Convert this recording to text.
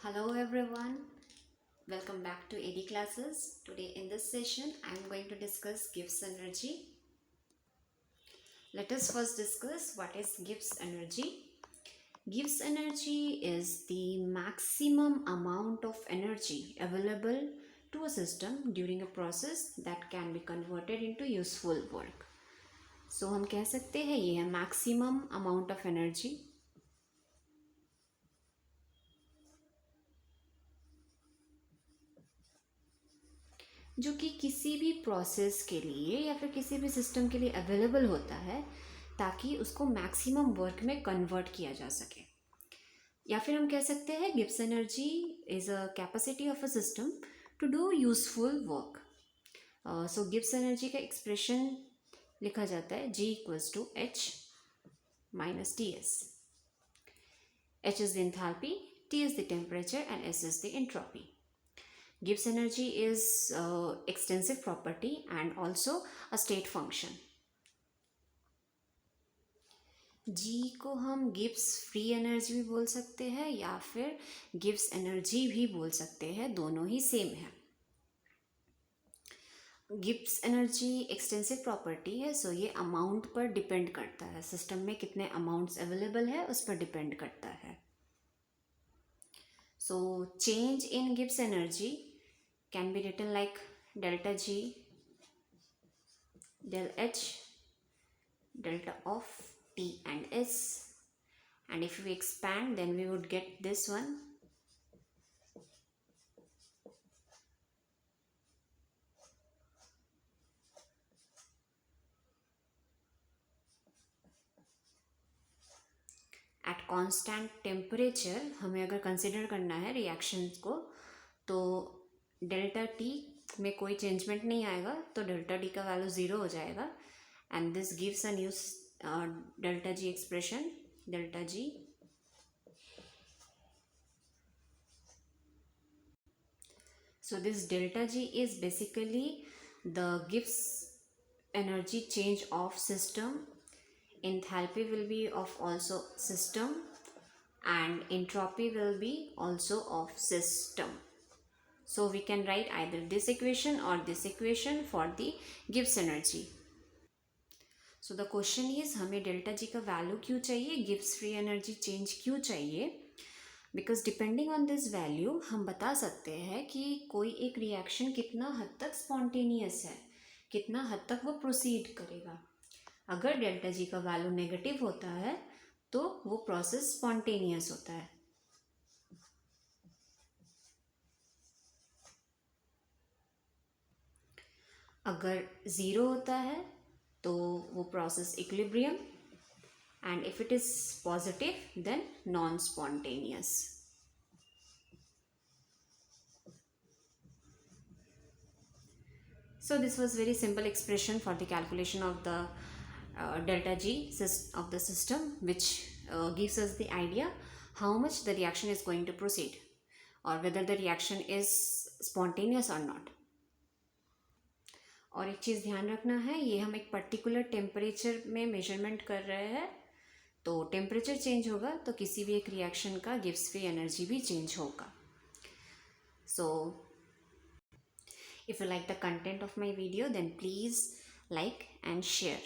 Hello everyone, welcome back to AD classes. Today in this session I am going to discuss Gibbs energy. Let us first discuss what is Gibbs energy. Gibbs energy is the maximum amount of energy available to a system during a process that can be converted into useful work. So हम कह सकते हैं ये है maximum amount of energy जो कि किसी भी प्रोसेस के लिए या फिर किसी भी सिस्टम के लिए अवेलेबल होता है ताकि उसको मैक्सिमम वर्क में कन्वर्ट किया जा सके। या फिर हम कह सकते हैं Gibbs energy is a capacity of a system to do useful work. So Gibbs energy का एक्सप्रेशन लिखा जाता है G equals to H minus TS। H is the enthalpy, T is the temperature and S is the entropy. Gibbs energy is extensive property and also a state function. G को हम Gibbs free energy भी बोल सकते हैं या फिर Gibbs energy भी बोल सकते हैं, दोनों ही सेम है। गिब्स एनर्जी एक्सटेंसिव प्रॉपर्टी है, सो ये अमाउंट पर डिपेंड करता है, सिस्टम में कितने अमाउंट्स अवेलेबल है उस पर डिपेंड करता है। So change in Gibbs energy can be written like delta G del H delta of T and S, and if we expand then we would get this one. At constant temperature हमें अगर consider करना है reactions को तो delta T में कोई changement नहीं आएगा, तो डेल्टा टी का वैल्यू ज़ीरो हो जाएगा and this gives a new delta G expression, delta G so this delta G is basically the Gibbs energy change of system. Enthalpy will be of also system and entropy will be also of system. So we can write either this equation or this equation for the Gibbs energy. So the question is हमें delta G का value क्यों चाहिए, Gibbs free energy change क्यों चाहिए? Because depending on this value हम बता सकते हैं कि कोई एक रिएक्शन कितना हद तक स्पॉन्टेनियस है, कितना हद तक वो प्रोसीड करेगा। अगर डेल्टा जी का वैल्यू नेगेटिव होता है तो वो प्रोसेस स्पॉन्टेनियस होता है। अगर ज़ीरो होता है तो वो process equilibrium, and if it is positive then non-spontaneous. So this was very simple expression for the calculation of the delta G of the system, which gives us the idea how much the reaction is going to proceed or whether the reaction is spontaneous or not. और एक चीज़ ध्यान रखना है, ये हम एक particular temperature में measurement कर रहे हैं, तो टेम्परेचर चेंज होगा तो किसी भी एक रिएक्शन का गिब्स फ्री एनर्जी भी चेंज होगा। So if you like the content of my video then please like and share.